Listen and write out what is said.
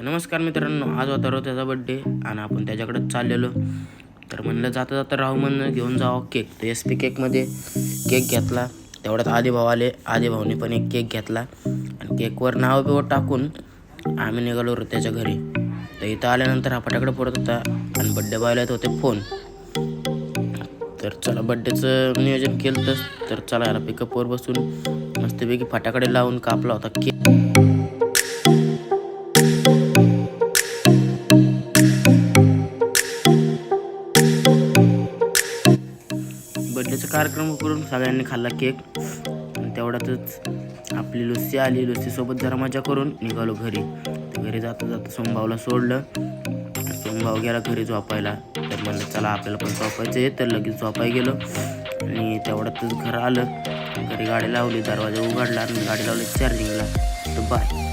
नमस्कार मित्रांनो, आज होता त्याचा बड्डे आणि आपण त्याच्याकडे चाललेलो. तर म्हणलं जाता जाता राहू म्हणून घेऊन जावं केक. तर SP केकमध्ये केक घेतला. तेवढ्यात आदिभाऊ आले. आदिभाऊने पण एक केक घेतला आणि केकवर नाव बिव टाकून आम्ही निघालो त्याच्या घरी. तर इथं आल्यानंतर हा फटाकडे पडत होता आणि बड्डे बॉयला येत होते फोन. तर चला बड्डेचं नियोजन केलं तर चला याला पिकअपवर बसून मस्तपैकी फटाकडे लावून कापला होता केक. बड्डेचा कार्यक्रम करून सगळ्यांनी खाल्ला केक आणि तेवढ्यातच आपली लुसी आली. लुसीसोबत जरा मजा करून निघालो घरी. घरी जाता जाता सोमभाऊला सोडलं. सोमभाऊ गेला घरी झोपायला. तर म्हणलं चला आपल्याला पण झोपायचं आहे. तर लगेच झोपाय गेलो आणि तेवढ्यातच घर आलं. घरी गाडी लावली, दरवाजा उघडला आणि गाडी लावली चार्जिंगला. तर बाय.